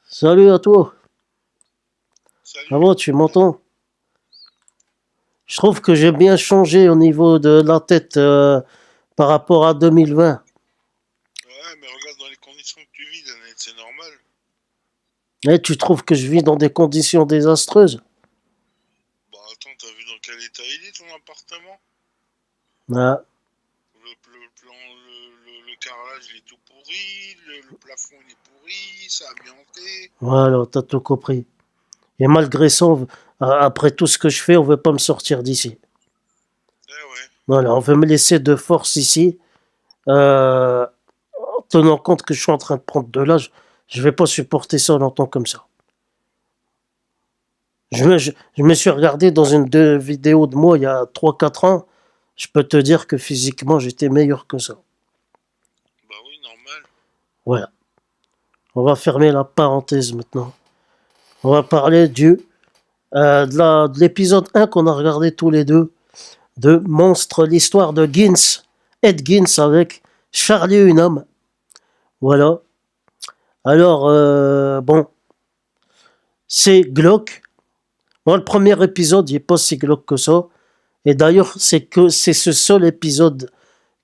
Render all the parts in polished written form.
Salut à toi. Ah Salut. bon, tu m'entends? Je trouve que j'ai bien changé au niveau de la tête par rapport à 2020. Ouais, mais regarde dans les conditions que tu vis, Danette, c'est normal. Et tu trouves que je vis dans des conditions désastreuses? Bah attends, t'as vu dans quel état il est ton appartement? Ah, Le plan, le carrelage il est tout pourri, le plafond il est pourri, ça a amianté. voilà, t'as tout compris. Et malgré ça, après tout ce que je fais, on veut pas me sortir d'ici. Eh ouais. Voilà, on veut me laisser de force ici. En tenant compte que je suis en train de prendre de l'âge, je vais pas supporter ça longtemps comme ça. Je me suis regardé dans une vidéo de moi il y a 3 4 ans. Je peux te dire que physiquement, j'étais meilleur que ça. Bah oui, normal. Voilà. On va fermer la parenthèse maintenant. On va parler de l'épisode 1 qu'on a regardé tous les deux, de Monstre, l'histoire de Gins, Ed Gins avec Charlie Hunnam. Voilà. Alors, bon, c'est glauque. Moi, le premier épisode, il n'est pas si glauque que ça. Et d'ailleurs, c'est ce seul épisode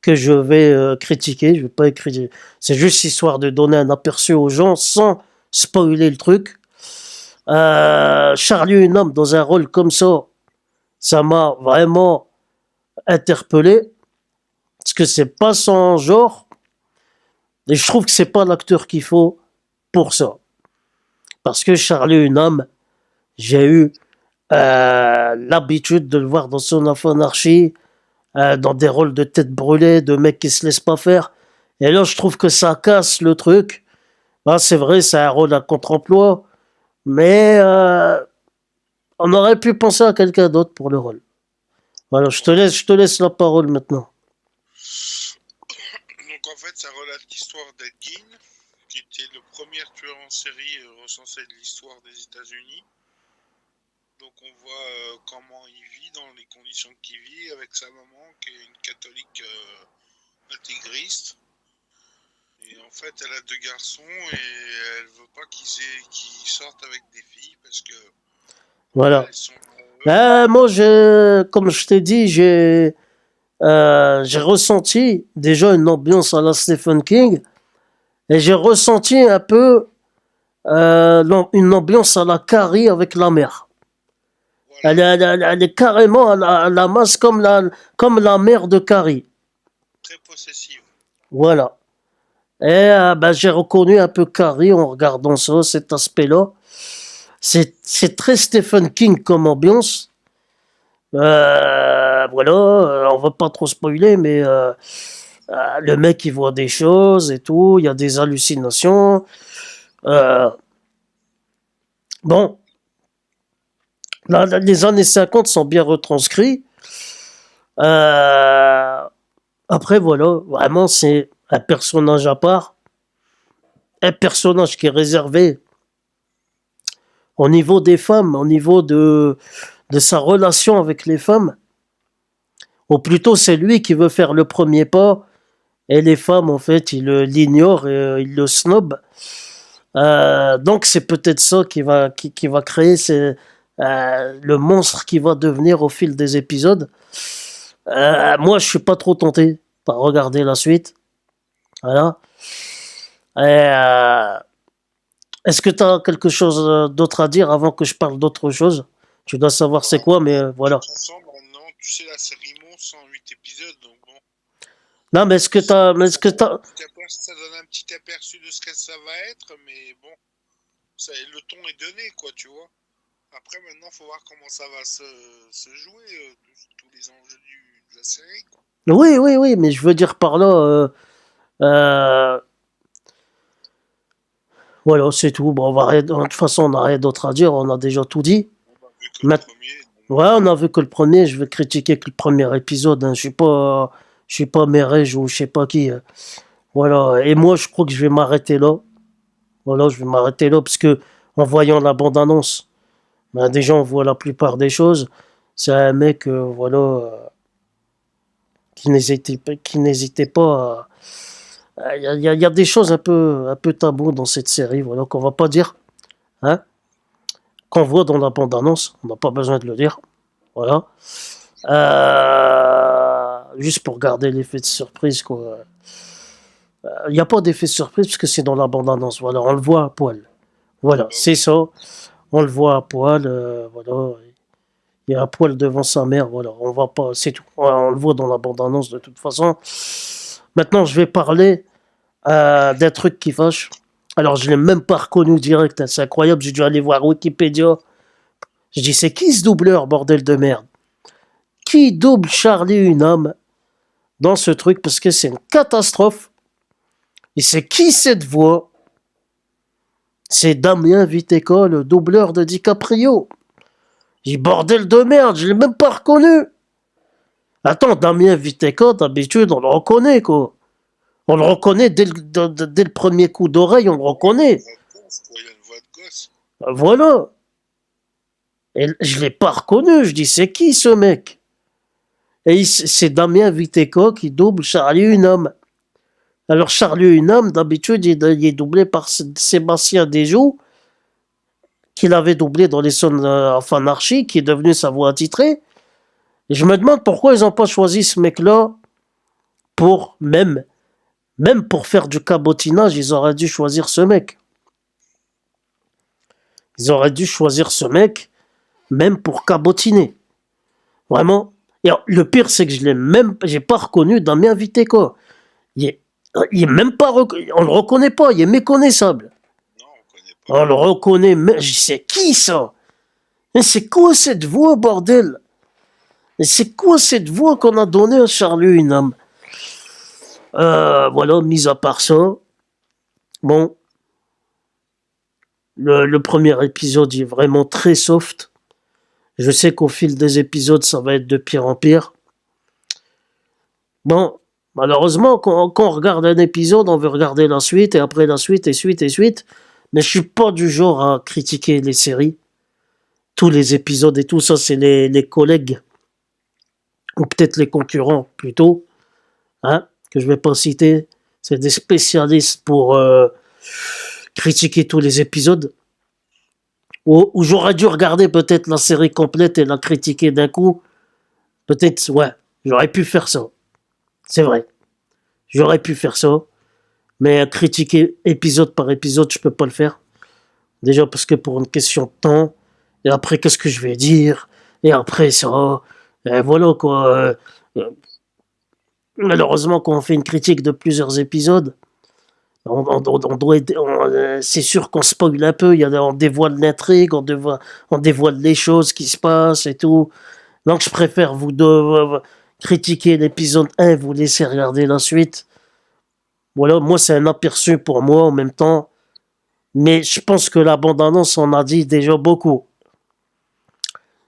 que je vais critiquer. Je vais pas écrire. C'est juste histoire de donner un aperçu aux gens sans spoiler le truc. Charlie Hunnam dans un rôle comme ça m'a vraiment interpellé parce que c'est pas son genre et je trouve que c'est pas l'acteur qu'il faut pour ça. Parce que Charlie Hunnam, j'ai eu l'habitude de le voir dans Son of Anarchy, dans des rôles de tête brûlée, de mecs qui se laissent pas faire. Et là, je trouve que ça casse le truc. Ah, c'est vrai, c'est un rôle à contre-emploi, mais on aurait pu penser à quelqu'un d'autre pour le rôle. Voilà, je te laisse la parole maintenant. Donc en fait, ça relate l'histoire d'Ed Gein, qui était le premier tueur en série recensé de l'histoire des États-Unis. Donc on voit comment il vit, dans les conditions qu'il vit, avec sa maman, qui est une catholique intégriste. Et en fait, elle a deux garçons et elle veut pas qu'ils sortent avec des filles parce que Voilà. elles sont eux. Moi, comme je t'ai dit, j'ai ressenti déjà une ambiance à la Stephen King et j'ai ressenti un peu une ambiance à la Carrie avec la mère. Voilà, Elle est carrément à la masse comme la mère de Carrie. très possessive. Voilà. Et ben, j'ai reconnu un peu Carrie en regardant ça, cet aspect-là. C'est très Stephen King comme ambiance. Voilà, on va pas trop spoiler, mais le mec il voit des choses et tout, il y a des hallucinations. Euh, bon, là, les années 50 sont bien retranscrits. Euh, Après, voilà, vraiment, c'est un personnage à part, un personnage qui est réservé au niveau des femmes, au niveau de sa relation avec les femmes. Ou plutôt, c'est lui qui veut faire le premier pas, et les femmes, en fait, ils l'ignorent et ils le snobent. Donc, c'est peut-être ça qui va créer le monstre qui va devenir au fil des épisodes. Moi, je suis pas trop tenté par regarder la suite. Voilà. Et, est-ce que tu as quelque chose d'autre à dire avant que je parle d'autre chose? Tu dois savoir c'est Bah, quoi, mais de voilà. toute façon, maintenant, tu sais, la série monte 108 épisodes, donc bon, Non, mais est-ce que t'as, mais est-ce que t'as, ça donne un petit aperçu de ce que ça va être, mais bon, le ton est donné, quoi, tu vois. Après, maintenant, faut voir comment ça va se jouer, tous les enjeux de la série, quoi. oui, oui, oui, mais je veux dire par là, euh, voilà, c'est tout. Bon, de toute façon, on n'a rien d'autre à dire, on a déjà tout dit. On a vu que le Maintenant, premier, donc ouais, on a vu que le premier, je vais critiquer que le premier épisode, hein. Je suis pas Mérège ou je sais pas qui. Voilà. Et moi, je crois que je vais m'arrêter là. Voilà, je vais m'arrêter là parce que en voyant la bande-annonce, ben, déjà on voit la plupart des choses. C'est un mec, voilà, qui n'hésitait pas. Il y a des choses un peu tabou dans cette série, voilà, qu'on va pas dire. hein, qu'on voit dans la bande-annonce, on n'a pas besoin de le dire, voilà. Juste pour garder l'effet de surprise, quoi. Il n'y a pas d'effet de surprise parce que c'est dans la bande-annonce, voilà, on le voit à poil. Voilà, c'est ça, on le voit à poil, voilà. Il y a un poil devant sa mère, voilà, on va pas, c'est tout. On le voit dans la bande-annonce de toute façon. Maintenant, je vais parler d'un truc qui fâche. Alors, je l'ai même pas reconnu direct, hein, c'est incroyable, j'ai dû aller voir Wikipédia. Je dis, c'est qui ce doubleur, bordel de merde? Qui double Charlie Hunnam dans ce truc? Parce que c'est une catastrophe. Et c'est qui cette voix? C'est Damien Viteka, le doubleur de DiCaprio. J'ai dit, bordel de merde, je l'ai même pas reconnu. Attends, Damien Viteka, d'habitude, on le reconnaît, quoi. On le reconnaît dès le premier coup d'oreille, on le reconnaît. Il a une voix de gosse. Voilà. Et je l'ai pas reconnu. Je dis, c'est qui ce mec? Et c'est Damien Viteka qui double Charlie Hunnam. Alors Charlie Hunnam, d'habitude, il est doublé par Sébastien Desjous, qu'il avait doublé dans les Sons of Anarchy, qui est devenu sa voix attitrée. Et je me demande pourquoi ils n'ont pas choisi ce mec-là pour même pour faire du cabotinage, ils auraient dû choisir ce mec. Ils auraient dû choisir ce mec, même pour cabotiner. Vraiment. Et le pire, c'est que j'ai pas reconnu Damien Viteka. Il est même pas, on le reconnaît pas, il est méconnaissable. Non, on connaît pas. On le reconnaît, mais je sais qui ça? Mais c'est quoi cette voix, bordel? Et c'est quoi cette voix qu'on a donnée à Charlie Hunnam? Voilà, mis à part ça, bon, le premier épisode est vraiment très soft. Je sais qu'au fil des épisodes, ça va être de pire en pire. Bon, malheureusement, quand on regarde un épisode, on veut regarder la suite, et après la suite, et suite, et suite. Mais je suis pas du genre à critiquer les séries. Tous les épisodes et tout ça, c'est les collègues, ou peut-être les concurrents plutôt, hein, que je vais pas citer. C'est des spécialistes pour critiquer tous les épisodes. Ou j'aurais dû regarder peut-être la série complète et la critiquer d'un coup. Peut-être, ouais, j'aurais pu faire ça. C'est vrai. J'aurais pu faire ça. Mais critiquer épisode par épisode, je peux pas le faire. Déjà parce que pour une question de temps, et après qu'est-ce que je vais dire, et après ça, et voilà quoi. Malheureusement, quand on fait une critique de plusieurs épisodes, c'est sûr qu'on spoil un peu, on dévoile l'intrigue, on dévoile les choses qui se passent et tout. Donc je préfère vous critiquer l'épisode 1, vous laisser regarder la suite. Voilà, moi c'est un aperçu pour moi en même temps. Mais je pense que la bande-annonce en a dit déjà beaucoup.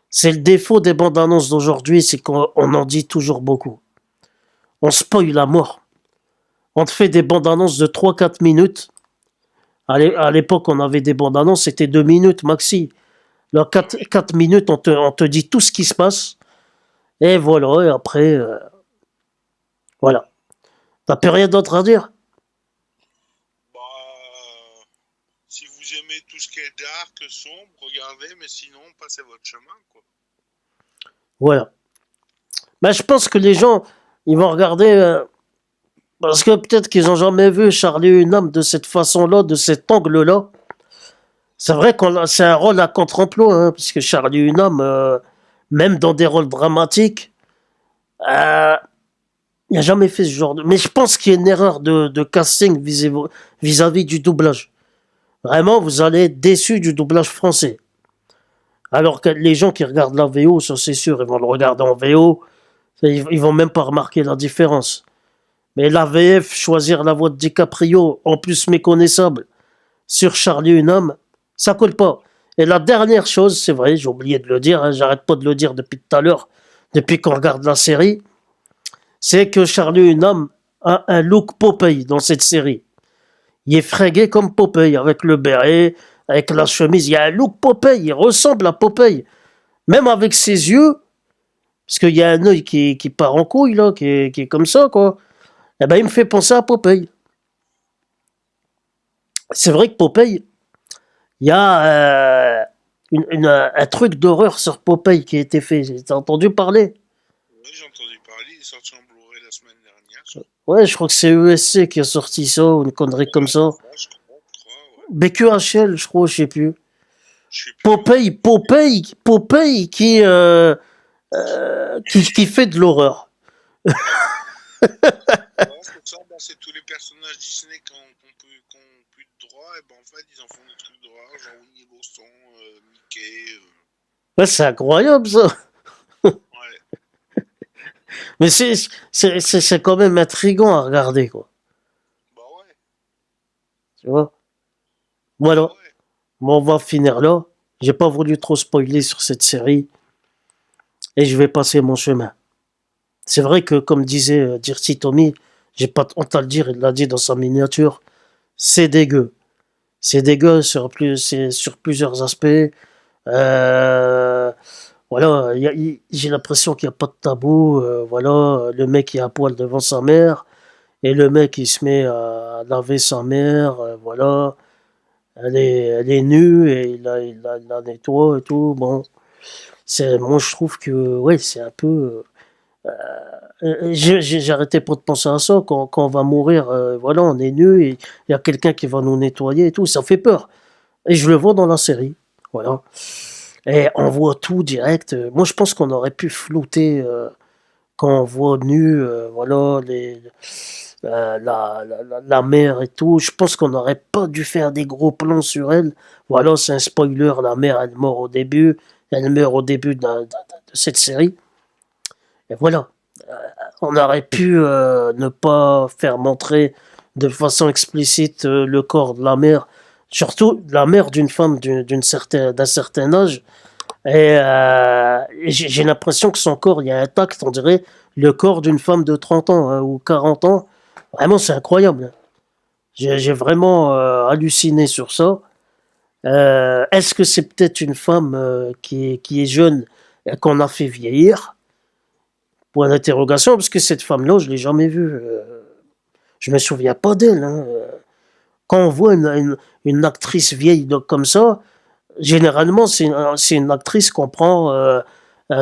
C'est le défaut des bandes-annonces d'aujourd'hui, c'est qu'on en dit toujours beaucoup. On spoil la mort. On te fait des bandes-annonces de 3-4 minutes. À l'époque, on avait des bandes-annonces, c'était 2 minutes maxi. Là, 4 minutes, on te dit tout ce qui se passe. Et voilà, et après, voilà. T'as plus rien d'autre à dire? Bah, si vous aimez tout ce qui est dark, sombre, regardez, mais sinon, passez votre chemin, quoi. Voilà. Ben, je pense que les gens, ils vont regarder... parce que peut-être qu'ils n'ont jamais vu Charlie Hunnam de cette façon-là, de cet angle-là. C'est vrai que c'est un rôle à contre-emploi, hein, parce que Charlie Hunnam, même dans des rôles dramatiques, il n'a jamais fait ce genre de... Mais je pense qu'il y a une erreur de casting vis-à-vis du doublage. Vraiment, vous allez être déçus du doublage français. Alors que les gens qui regardent la VO, ça c'est sûr, ils vont le regarder en VO, ils vont même pas remarquer la différence. Mais la VF, choisir la voix de DiCaprio, en plus méconnaissable, sur Charlie Hunnam, ça colle pas. Et la dernière chose, c'est vrai, j'ai oublié de le dire, hein, j'arrête pas de le dire depuis tout à l'heure, depuis qu'on regarde la série, c'est que Charlie Hunnam a un look Popeye dans cette série. Il est fringué comme Popeye, avec le béret, avec la chemise, il y a un look Popeye, il ressemble à Popeye. Même avec ses yeux, parce qu'il y a un œil qui part en couille, là, qui est comme ça, quoi. Eh ben, il me fait penser à Popeye. C'est vrai que Popeye, Il y a un truc d'horreur sur Popeye qui a été fait. T'as entendu parler? Oui, j'ai entendu parler, il est sorti en Blu-ray la semaine dernière. Ouais, je crois que c'est ESC qui a sorti ça, ou une connerie comme Ouais, c'est ça. ça, je crois, ouais. BQHL, je crois, je sais plus. Je sais plus, ouais. Popeye qui fait de l'horreur. Ouais, c'est ça, bah, c'est tous les personnages Disney qui ont plus de droits, et ben en fait, ils en font des trucs d'horreur, genre Winnie l'ourson, Mickey. Ouais, c'est incroyable ça. Ouais, Mais c'est quand même intriguant à regarder, quoi. bah ouais, Tu vois? bah Voilà. ouais. Bon, on va finir là. J'ai pas voulu trop spoiler sur cette série et je vais passer mon chemin. C'est vrai que, comme disait Dirty Tommy, j'ai pas honte à le dire, il l'a dit dans sa miniature, c'est dégueu. C'est dégueu sur plusieurs aspects. Euh, voilà, j'ai l'impression qu'il n'y a pas de tabou. Voilà, le mec est à poil devant sa mère et le mec il se met à laver sa mère. Voilà, elle est nue et il la nettoie et tout. Bon, moi je trouve que ouais, c'est un peu. J'ai arrêté pas de penser à ça quand on va mourir. Voilà, on est nu et il y a quelqu'un qui va nous nettoyer et tout. Ça fait peur. Et je le vois dans la série. Voilà. Et on voit tout direct. Moi, je pense qu'on aurait pu flouter quand on voit nu, voilà, la mère et tout. Je pense qu'on n'aurait pas dû faire des gros plans sur elle. Voilà, c'est un spoiler. La mère, elle meurt au début. Elle meurt au début de cette série. Et voilà. On aurait pu ne pas faire montrer de façon explicite le corps de la mère. Surtout la mère d'une femme d'un certain âge. Et j'ai l'impression que son corps, il y a intact, on dirait le corps d'une femme de 30 ans hein, ou 40 ans. Vraiment, c'est incroyable. J'ai vraiment halluciné sur ça. Est-ce que c'est peut-être une femme qui est jeune et qu'on a fait vieillir? Point d'interrogation, parce que cette femme-là, je l'ai jamais vue. Je me souviens pas d'elle. Hein. Quand on voit une actrice vieille comme ça, généralement, c'est une actrice qu'on prend,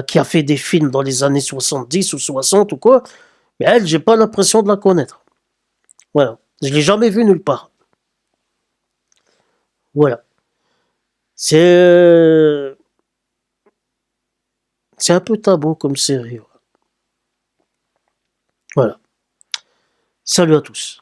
qui a fait des films dans les années 70 ou 60 ou quoi. Mais elle, j'ai pas l'impression de la connaître. Voilà. Je l'ai jamais vue nulle part. Voilà. C'est c'est un peu tabou comme série. Voilà. Salut à tous.